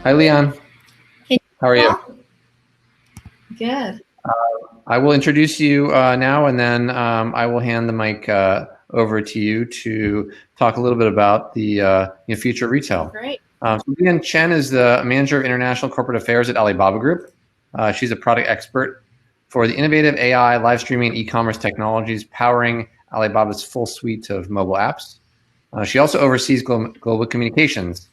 Hi, Liyan. Hey, How are you? good. I will introduce you now, and then I will hand the mic over to you to talk a little bit about the future retail. Great. So Liyan Chen is the manager of international corporate affairs at Alibaba Group. She's a product expert for the innovative AI, live streaming, and e-commerce technologies powering Alibaba's full suite of mobile apps. She also oversees global communications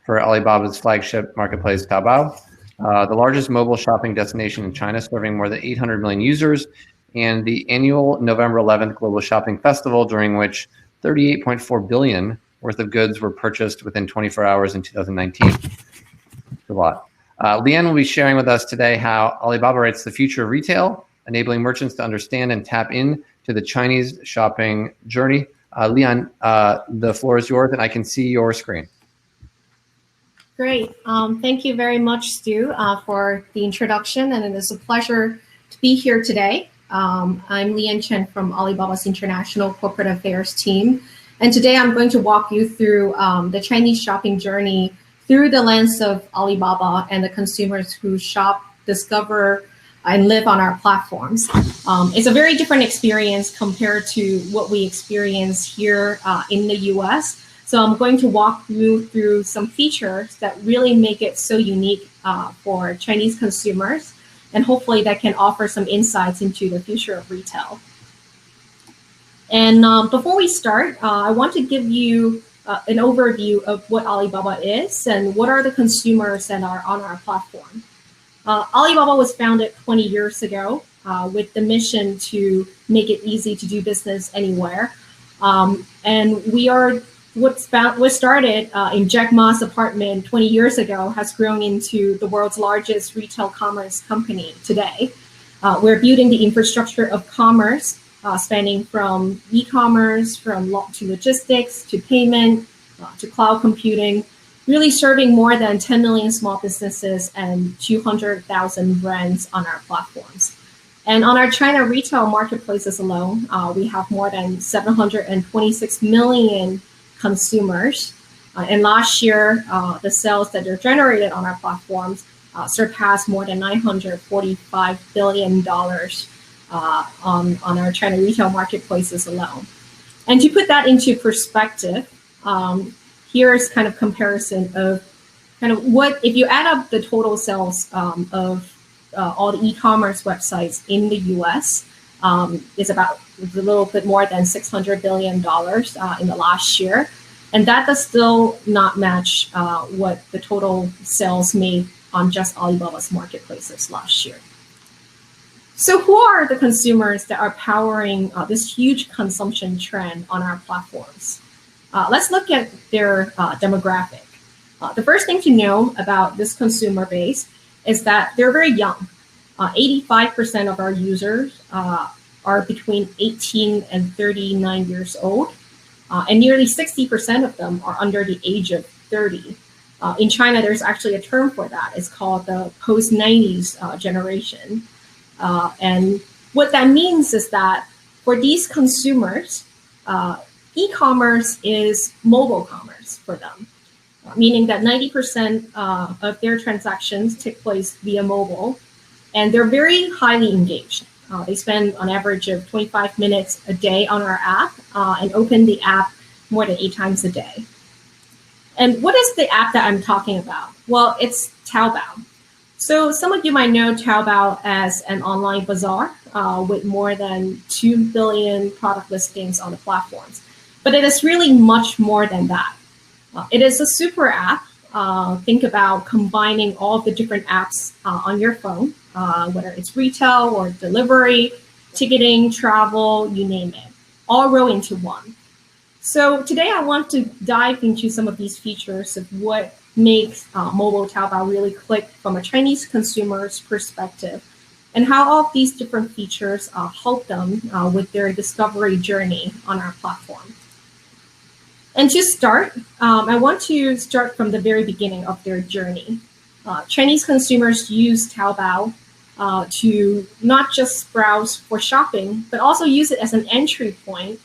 for Alibaba's flagship marketplace, Taobao, the largest mobile shopping destination in China, serving more than 800 million users, and the annual November 11th Global Shopping Festival, during which 38.4 billion worth of goods were purchased within 24 hours in 2019. It's a lot. Liyan will be sharing with us today how Alibaba writes the future of retail, enabling merchants to understand and tap in to the Chinese shopping journey. Liyan, the floor is yours, and I can see your screen. Great. Thank you very much, Stu, for the introduction, and it is a pleasure to be here today. I'm Liyan Chen from Alibaba's International Corporate Affairs team, and today I'm going to walk you through the Chinese shopping journey through the lens of Alibaba and the consumers who shop, discover, and live on our platforms. It's a very different experience compared to what we experience here in the US. So I'm going to walk you through some features that really make it so unique for Chinese consumers, and hopefully that can offer some insights into the future of retail. And before we start, I want to give you an overview of what Alibaba is and what are the consumers that are on our platform. Alibaba was founded 20 years ago with the mission to make it easy to do business anywhere. And we are what started in Jack Ma's apartment 20 years ago has grown into the world's largest retail commerce company today. We're building the infrastructure of commerce, spanning from e-commerce, to logistics, to payment, to cloud computing, really serving more than 10 million small businesses and 200,000 brands on our platforms. And on our China retail marketplaces alone, we have more than 726 million consumers. And last year, the sales that are generated on our platforms surpassed more than $945 billion on our China retail marketplaces alone. And to put that into perspective, here's kind of comparison of kind of what, if you add up the total sales of all the e-commerce websites in the US, is about a little bit more than $600 billion in the last year. And that does still not match what the total sales made on just Alibaba's marketplaces last year. So who are the consumers that are powering this huge consumption trend on our platforms? Let's look at their demographic. The first thing to know about this consumer base is that they're very young. 85% of our users are between 18 and 39 years old, and nearly 60% of them are under the age of 30. In China, there's actually a term for that. It's called the post-90s generation. And what that means is that for these consumers, e-commerce is mobile commerce for them, meaning that 90% of their transactions take place via mobile, and they're very highly engaged. They spend on average of 25 minutes a day on our app and open the app more than 8 times a day. And what is the app that I'm talking about? Well, it's Taobao. So some of you might know Taobao as an online bazaar with more than 2 billion product listings on the platforms. But it is really much more than that. It is a super app. Think about combining all the different apps on your phone, whether it's retail or delivery, ticketing, travel, you name it, all roll into one. So today I want to dive into some of these features of what makes mobile Taobao really click from a Chinese consumer's perspective, and how all of these different features help them with their discovery journey on our platform. And to start, I want to start from the very beginning of their journey. Chinese consumers use Taobao to not just browse for shopping, but also use it as an entry point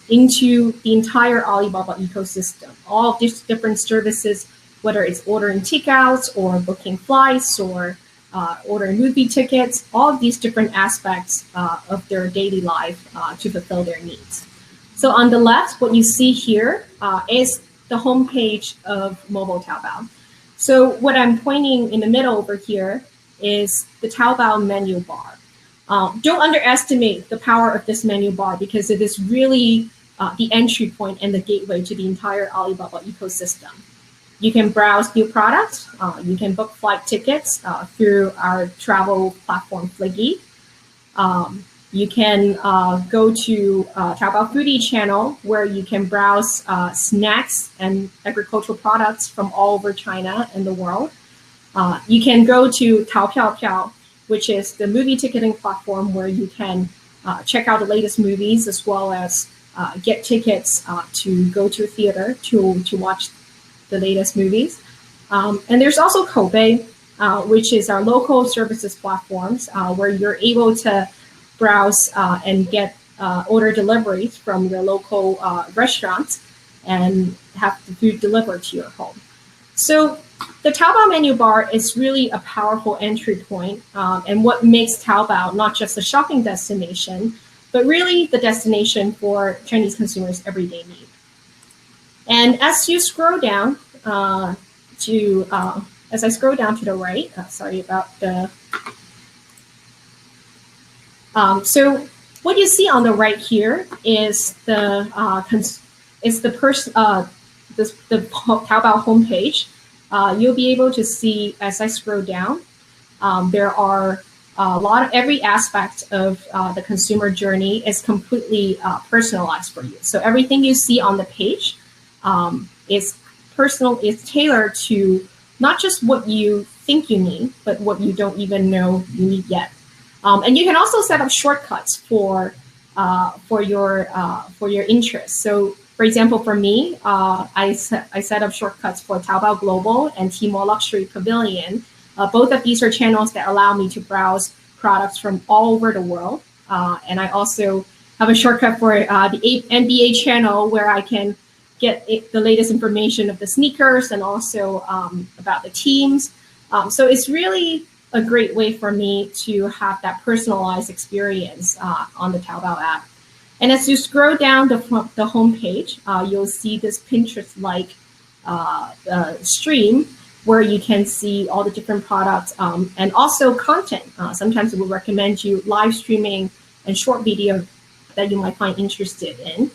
into the entire Alibaba ecosystem. All of these different services whether it's ordering takeouts or booking flights or ordering movie tickets, all of these different aspects of their daily life to fulfill their needs. So on the left, what you see here is the homepage of mobile Taobao. So what I'm pointing in the middle over here is the Taobao menu bar. Don't underestimate the power of this menu bar because it is really the entry point and the gateway to the entire Alibaba ecosystem. You can browse new products. You can book flight tickets through our travel platform, Fliggy. You can go to Taobao Foodie channel where you can browse snacks and agricultural products from all over China and the world. You can go to Tao Piao Piao, which is the movie ticketing platform where you can check out the latest movies as well as get tickets to go to a theater to watch the latest movies. And there's also Koubei, which is our local services platforms where you're able to browse and get order deliveries from your local restaurants and have the food delivered to your home. So the Taobao menu bar is really a powerful entry point, and what makes Taobao not just a shopping destination, but really the destination for Chinese consumers' everyday need. And as you scroll down as I scroll down to the right, sorry about the. So what you see on the right here is the Taobao homepage. You'll be able to see as I scroll down, there are every aspect of the consumer journey is completely personalized for you. So everything you see on the page is personal, is tailored to not just what you think you need, but what you don't even know you need yet. And you can also set up shortcuts for your interests. So, for example, for me, I set up shortcuts for Taobao Global and Tmall Luxury Pavilion. Both of these are channels that allow me to browse products from all over the world. And I also have a shortcut for the NBA channel where I can get the latest information of the sneakers and also about the teams. So it's really a great way for me to have that personalized experience on the Taobao app. And as you scroll down the homepage, you'll see this Pinterest-like stream where you can see all the different products and also content. Sometimes it will recommend you live streaming and short video that you might find interested in.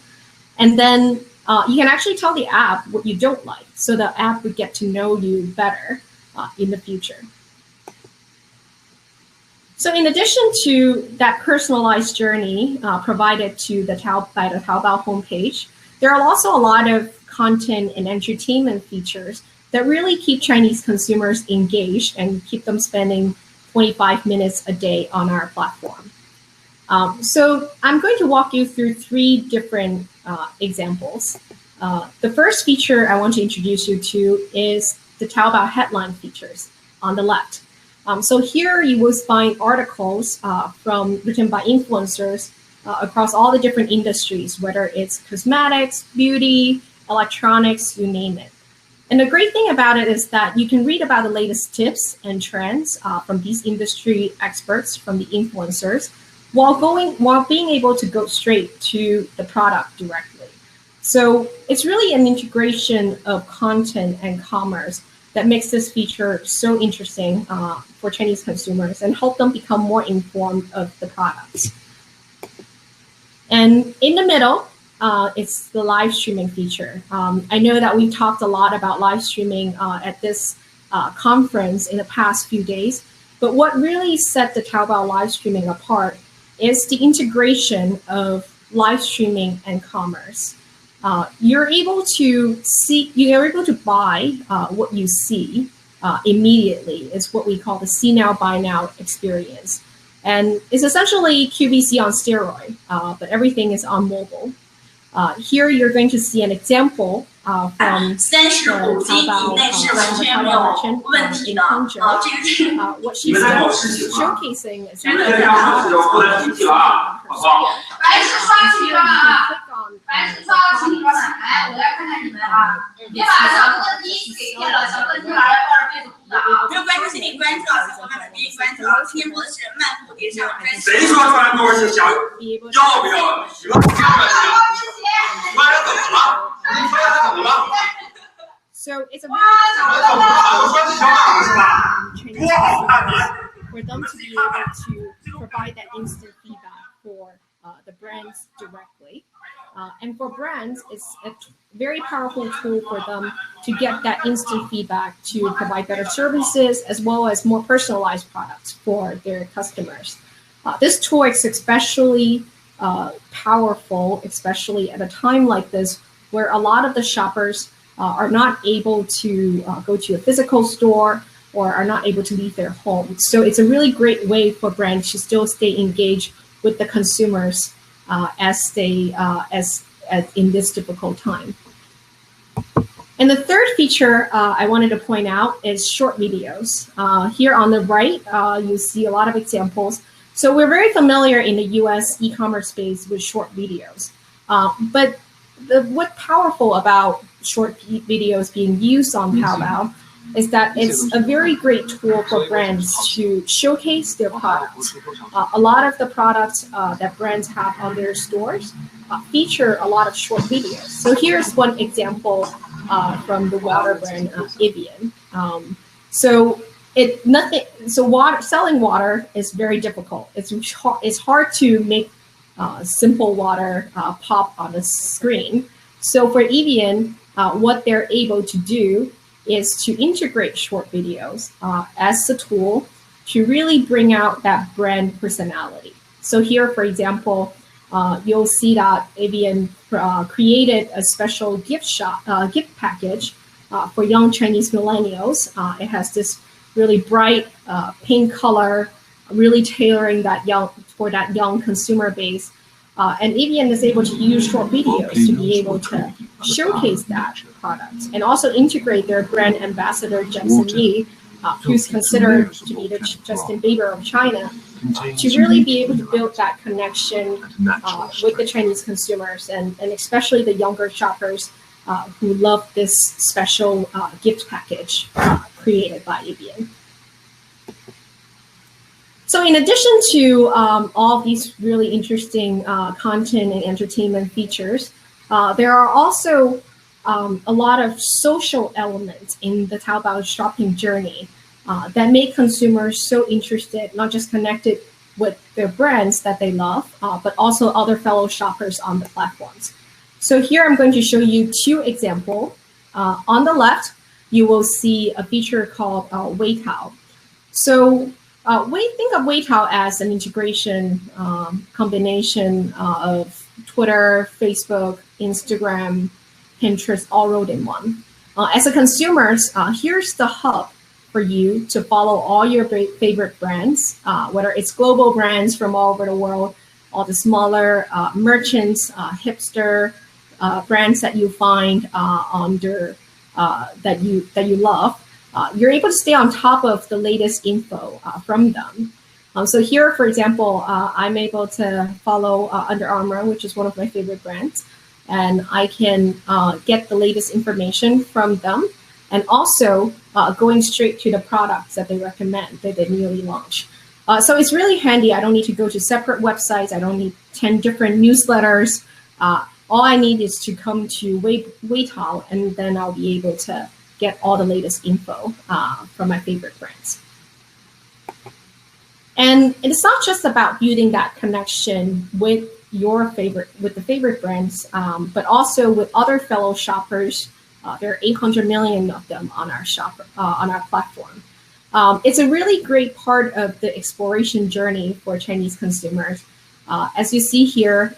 And then you can actually tell the app what you don't like, so the app would get to know you better in the future. So in addition to that personalized journey provided to by the Taobao homepage, there are also a lot of content and entertainment features that really keep Chinese consumers engaged and keep them spending 25 minutes a day on our platform. So I'm going to walk you through 3 different examples. The first feature I want to introduce you to is the Taobao headline features on the left. So here you will find articles written by influencers across all the different industries, whether it's cosmetics, beauty, electronics, you name it. And the great thing about it is that you can read about the latest tips and trends from these industry experts, from the influencers, while being able to go straight to the product directly. So it's really an integration of content and commerce that makes this feature so interesting for Chinese consumers and help them become more informed of the products. And in the middle, it's the live streaming feature. I know that we talked a lot about live streaming at this conference in the past few days, but what really set the Taobao live streaming apart is the integration of live streaming and commerce. You're able to buy what you see immediately. It's what we call the see now, buy now experience. And it's essentially QVC on steroid, but everything is on mobile. Here you're going to see an example from Taobao merchant in Hangzhou. What she's showcasing is you see all of this is so awesome. 没有关注请你关注啊，小伙伴们可以关注啊。今天播的是漫步电商，谁说穿多是想要不要？喜欢不喜欢？穿着怎么了？你穿着怎么了？ So it's a very for them to be able to provide that instant feedback for the brands directly. And for brands, it's a very powerful tool for them to get that instant feedback to provide better services as well as more personalized products for their customers. This tool is especially powerful, especially at a time like this, where a lot of the shoppers are not able to go to a physical store or are not able to leave their home. So it's a really great way for brands to still stay engaged with the consumers as in this difficult time. And the third feature I wanted to point out is short videos. Here on the right, you see a lot of examples. So we're very familiar in the US e-commerce space with short videos. But what's powerful about short videos being used on Taobao is that it's a very great tool for brands to showcase their products. A lot of the products that brands have on their stores feature a lot of short videos. So here's one example from the water brand Evian. Selling water is very difficult. It's hard to make simple water pop on the screen. So for Evian, what they're able to do is to integrate short videos as a tool to really bring out that brand personality. So here, for example, you'll see that Evian created a special gift package for young Chinese millennials. It has this really bright pink color, really tailoring for that young consumer base. And Evian is able to use short videos to be able to showcase that product and also integrate their brand ambassador, Jensen Yi, who's considered to be the Justin Bieber of China, to really be able to build that connection with the Chinese consumers and especially the younger shoppers who love this special gift package created by Evian. So in addition to all these really interesting content and entertainment features, there are also a lot of social elements in the Taobao shopping journey that make consumers so interested, not just connected with their brands that they love, but also other fellow shoppers on the platforms. So here I'm going to show you two examples. On the left, you will see a feature called Weitao. So think of Weitao as an integration combination of Twitter, Facebook, Instagram, Pinterest, all rolled in one. As a consumer, here's the hub for you to follow all your favorite brands, whether it's global brands from all over the world, or the smaller merchants, hipster brands that you find that you love. You're able to stay on top of the latest info from them. So here, for example, I'm able to follow Under Armour, which is one of my favorite brands, and I can get the latest information from them, and also going straight to the products that they recommend that they newly launched. So it's really handy. I don't need to go to separate websites. I don't need 10 different newsletters. All I need is to come to Weitao, and then I'll be able to get all the latest info from my favorite brands. And it's not just about building that connection with the favorite brands, but also with other fellow shoppers. There are 800 million of them on our platform. It's a really great part of the exploration journey for Chinese consumers. As you see here,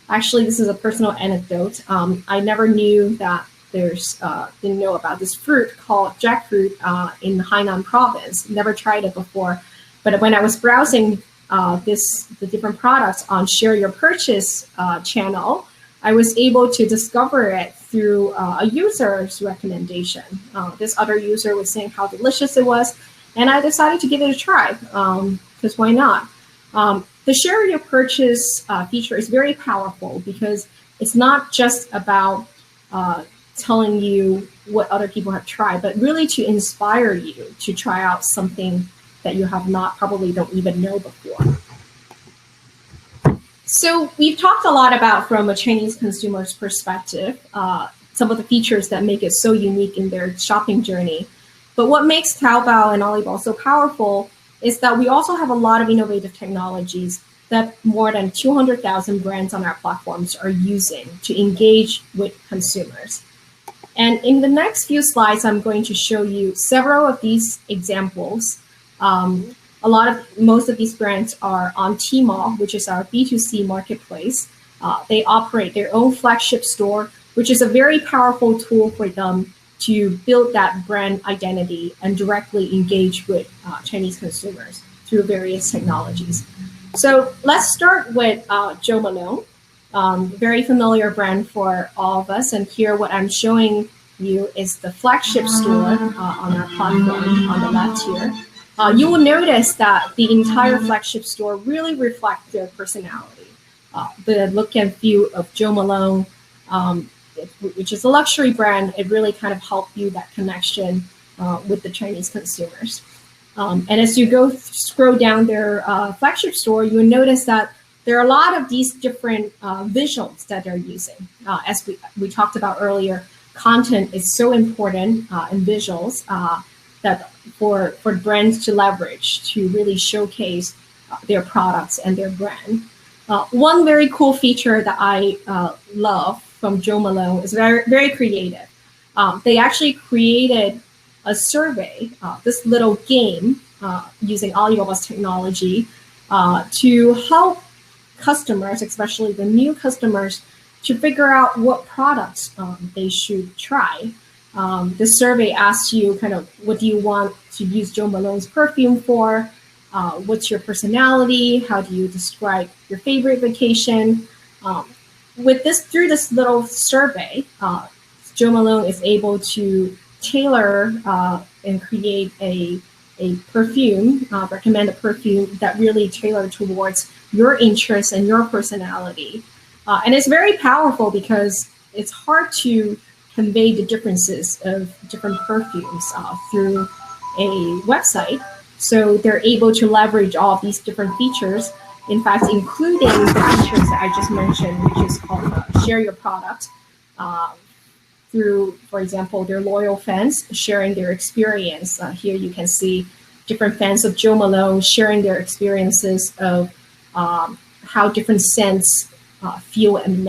actually, this is a personal anecdote. I never knew that didn't know about this fruit called jackfruit in Hainan province. Never tried it before. But when I was browsing the different products on Share Your Purchase channel, I was able to discover it through a user's recommendation. This other user was saying how delicious it was, and I decided to give it a try, because why not? The Share Your Purchase feature is very powerful because it's not just about telling you what other people have tried, but really to inspire you to try out something that you have not, probably don't even know before. So we've talked a lot about, from a Chinese consumer's perspective, some of the features that make it so unique in their shopping journey. But what makes Taobao and Alibaba so powerful is that we also have a lot of innovative technologies that more than 200,000 brands on our platforms are using to engage with consumers. And in the next few slides, I'm going to show you several of these examples. Most of these brands are on Tmall, which is our B2C marketplace. They operate their own flagship store, which is a very powerful tool for them to build that brand identity and directly engage with Chinese consumers through various technologies. So let's start with Jo Malone, very familiar brand for all of us. And here what I'm showing you is the flagship store on our platform on the left here. You will notice that the entire flagship store really reflects their personality. The look and feel of Jo Malone, which is a luxury brand, it really kind of helped you that connection with the Chinese consumers. And as you scroll down their flagship store, you will notice that there are a lot of these different visuals that they're using. As we talked about earlier, content is so important in visuals that for brands to leverage to really showcase their products and their brand. One very cool feature that I love from Jo Malone is very, very creative. They actually created a survey, this little game using Alibaba's technology to help customers, especially the new customers, to figure out what products they should try. The survey asks you kind of, what do you want to use Jo Malone's perfume for? What's your personality? How do you describe your favorite vacation? Through this little survey, Jo Malone is able to tailor and create a perfume, recommend a perfume that really tailored towards your interests and your personality. And it's very powerful because it's hard to convey the differences of different perfumes through a website. So they're able to leverage all of these different features, in fact, including the features that I just mentioned, which is called Share Your Product, through, for example, their loyal fans sharing their experience. Here you can see different fans of Jo Malone sharing their experiences of how different scents feel and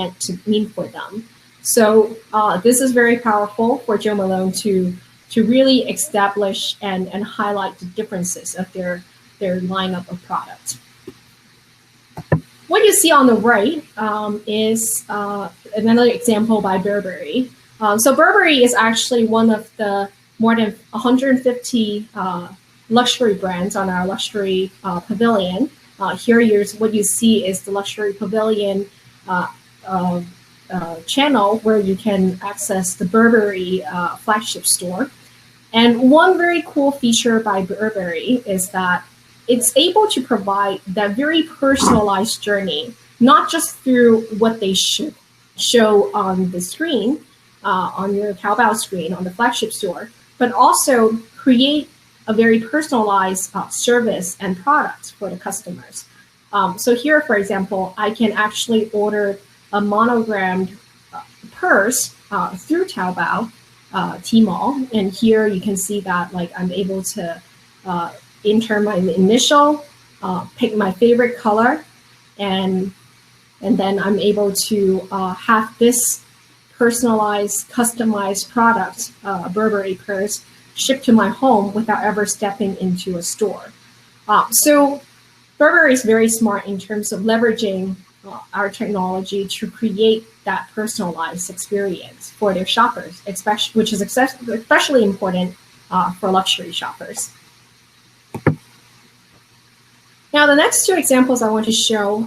mean for them. So this is very powerful for Jo Malone to really establish and highlight the differences of their lineup of products. What you see on the right is another example by Burberry. So Burberry is actually one of the more than 150 luxury brands on our luxury pavilion. Here, what you see is the luxury pavilion channel where you can access the Burberry flagship store. And one very cool feature by Burberry is that it's able to provide that very personalized journey, not just through what they should show on the screen, on your Taobao screen, on the flagship store, but also create a very personalized service and products for the customers. So here, for example, I can actually order a monogrammed purse through Taobao, Tmall, and here you can see that I'm able to enter my initial, pick my favorite color, and then I'm able to have this personalized, customized product, Burberry purse, shipped to my home without ever stepping into a store. So Burberry is very smart in terms of leveraging our technology to create that personalized experience for their shoppers, which is especially important for luxury shoppers. Now, the next two examples I want to show,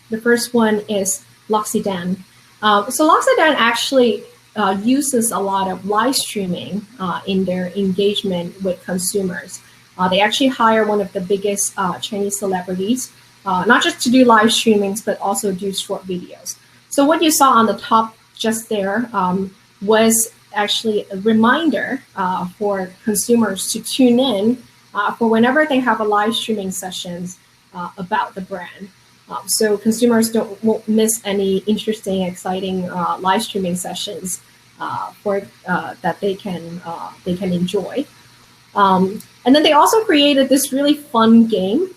the first one is L'Occitane. So L'Occitane actually uses a lot of live streaming in their engagement with consumers. They actually hire one of the biggest Chinese celebrities, not just to do live streamings, but also do short videos. So what you saw on the top just there was actually a reminder for consumers to tune in for whenever they have a live streaming sessions about the brand. So consumers won't miss any interesting, exciting live streaming sessions that they can enjoy. And then they also created this really fun game.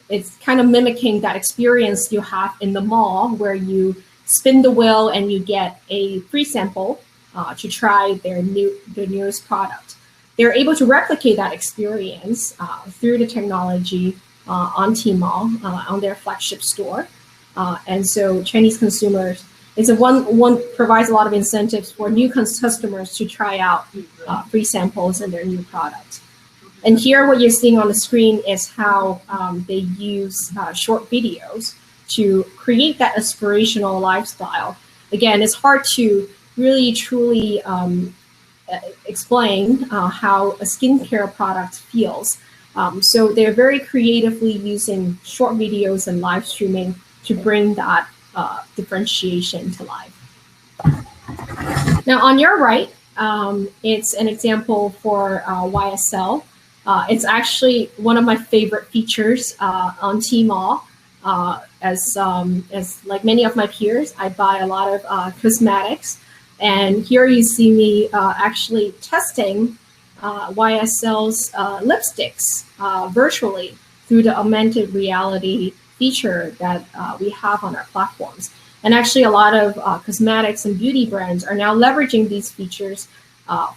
It's kind of mimicking that experience you have in the mall where you spin the wheel and you get a free sample to try their newest product. They're able to replicate that experience through the technology on Tmall, on their flagship store. And so Chinese consumers, one provides a lot of incentives for new customers to try out free samples in their new product. And here what you're seeing on the screen is how they use short videos to create that aspirational lifestyle. Again, it's hard to really truly explain how a skincare product feels. So they're very creatively using short videos and live streaming to bring that differentiation to life. Now on your right, it's an example for YSL. It's actually one of my favorite features on Tmall. As like many of my peers, I buy a lot of cosmetics. And here you see me actually testing YSL's lipsticks virtually through the augmented reality feature that we have on our platforms. And actually a lot of cosmetics and beauty brands are now leveraging these features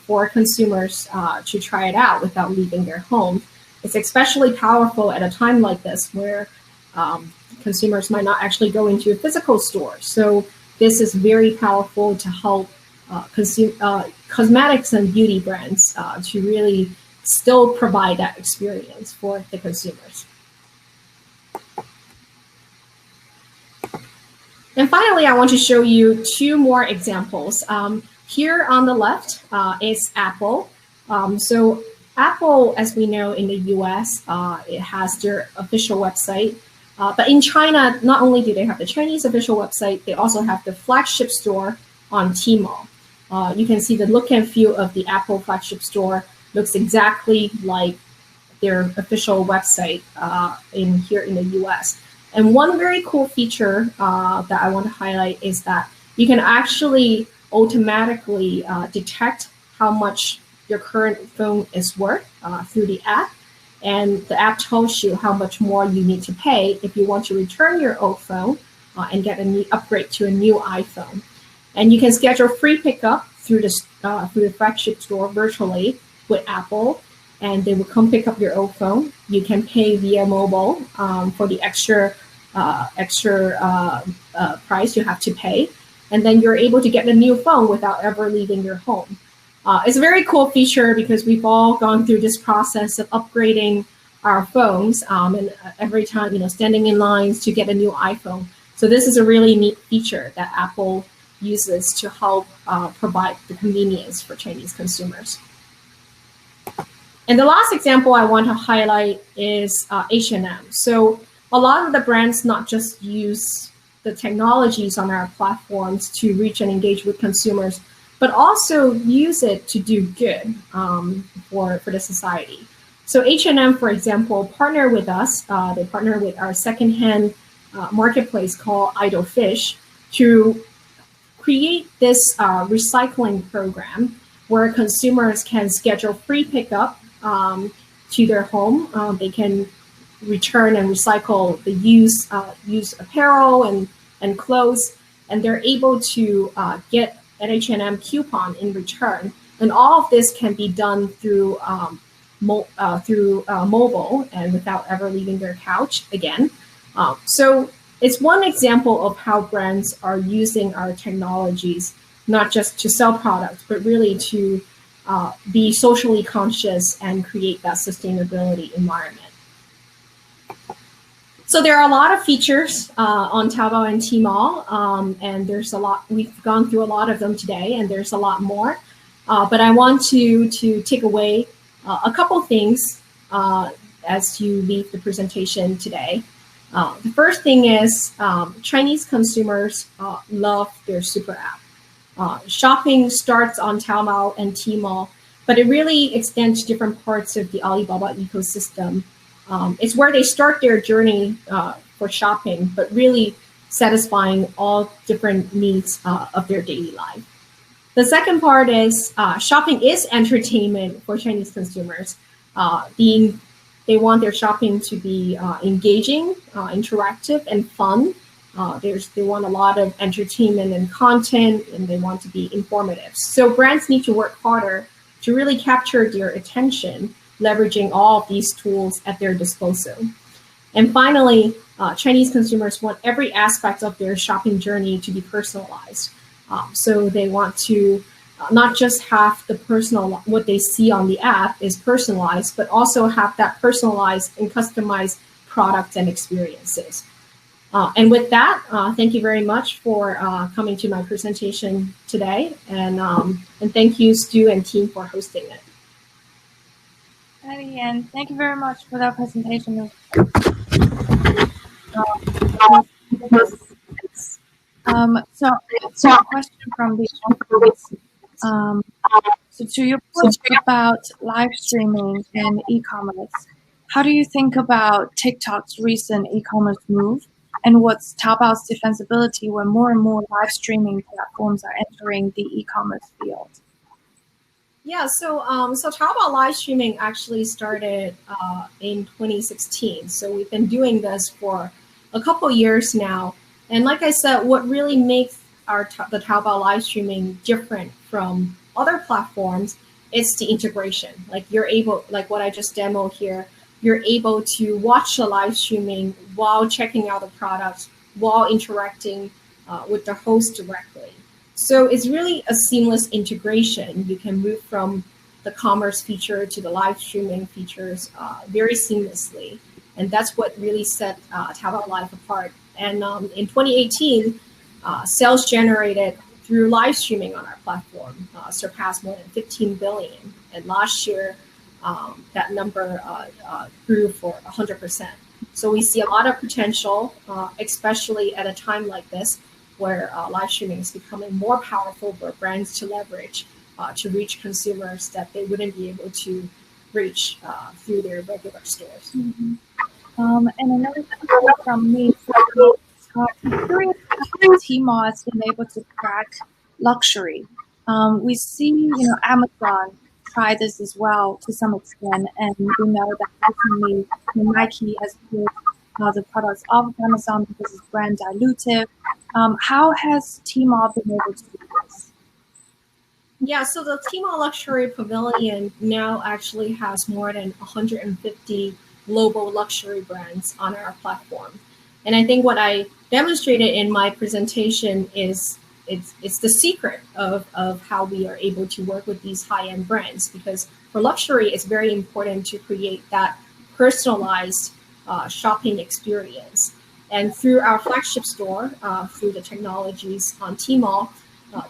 for consumers to try it out without leaving their home. It's especially powerful at a time like this where consumers might not actually go into a physical store. So this is very powerful to help cosmetics and beauty brands to really still provide that experience for the consumers. And finally, I want to show you two more examples. Here on the left is Apple. So Apple, as we know in the US, it has their official website. But in China, not only do they have the Chinese official website, they also have the flagship store on Tmall. You can see the look and feel of the Apple flagship store looks exactly like their official website here in the US. And one very cool feature that I want to highlight is that you can actually automatically detect how much your current phone is worth through the app. And the app tells you how much more you need to pay if you want to return your old phone and get a new upgrade to a new iPhone. And you can schedule free pickup through the flagship store virtually with Apple, and they will come pick up your old phone. You can pay via mobile for the extra price you have to pay, and then you're able to get a new phone without ever leaving your home. It's a very cool feature because we've all gone through this process of upgrading our phones, and every time, standing in lines to get a new iPhone. So this is a really neat feature that Apple uses to help provide the convenience for Chinese consumers. And the last example I want to highlight is H&M. So a lot of the brands not just use the technologies on our platforms to reach and engage with consumers, but also use it to do good for the society. So H&M, for example, partner with us. They partner with our secondhand marketplace called Idle Fish to create this recycling program where consumers can schedule free pickup to their home. They can return and recycle the used apparel and clothes, and they're able to get an H&M coupon in return. And all of this can be done through mobile and without ever leaving their couch again. So it's one example of how brands are using our technologies, not just to sell products, but really to be socially conscious and create that sustainability environment. So there are a lot of features on Taobao and Tmall, and there's a lot. We've gone through a lot of them today, and there's a lot more. But I want to take away a couple things as you leave the presentation today. The first thing is Chinese consumers love their super app. Shopping starts on Taobao and Tmall, but it really extends to different parts of the Alibaba ecosystem. It's where they start their journey for shopping, but really satisfying all different needs of their daily life. The second part is shopping is entertainment for Chinese consumers. They want their shopping to be engaging, interactive, and fun. They want a lot of entertainment and content, and they want to be informative. So brands need to work harder to really capture their attention, leveraging all of these tools at their disposal. And finally, Chinese consumers want every aspect of their shopping journey to be personalized. So they want to not just have what they see on the app is personalized, but also have that personalized and customized products and experiences. And with that, thank you very much for coming to my presentation today. And thank you, Stu and team, for hosting it. Hi, Liyan. Thank you very much for that presentation. So a question from the audience. So to your point about live streaming and e-commerce, how do you think about TikTok's recent e-commerce move? And what's Taobao's defensibility when more and more live streaming platforms are entering the e-commerce field? Yeah, so Taobao live streaming actually started in 2016. So we've been doing this for a couple years now. And like I said, what really makes the Taobao live streaming different from other platforms is the integration. Like like what I just demoed here, you're able to watch the live streaming while checking out the products, while interacting with the host directly. So it's really a seamless integration. You can move from the commerce feature to the live streaming features very seamlessly. And that's what really set Taobao Live apart. And in 2018, sales generated through live streaming on our platform surpassed more than 15 billion. And last year, that number grew for 100%. So we see a lot of potential, especially at a time like this, where live streaming is becoming more powerful for brands to leverage to reach consumers that they wouldn't be able to reach through their regular stores. Mm-hmm. And another question from me, I'm curious how Tmall has been able to crack luxury. We see, Amazon try this as well to some extent, and we know that recently Nike has put the products off of Amazon because it's brand dilutive. How has Tmall been able to do this? Yeah, so the Tmall Luxury Pavilion now actually has more than 150 global luxury brands on our platform. And I think what I demonstrated in my presentation is it's the secret of how we are able to work with these high-end brands, because for luxury, it's very important to create that personalized shopping experience. And through our flagship store, through the technologies on Tmall,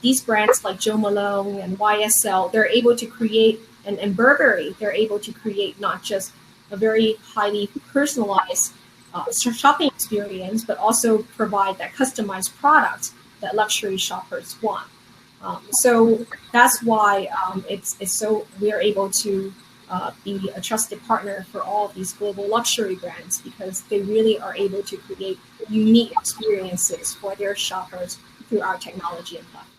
these brands like Jo Malone and YSL, they're able to create, and Burberry, they're able to create not just a very highly personalized shopping experience, but also provide that customized product that luxury shoppers want. So that's why we are able to be a trusted partner for all of these global luxury brands, because they really are able to create unique experiences for their shoppers through our technology and platform.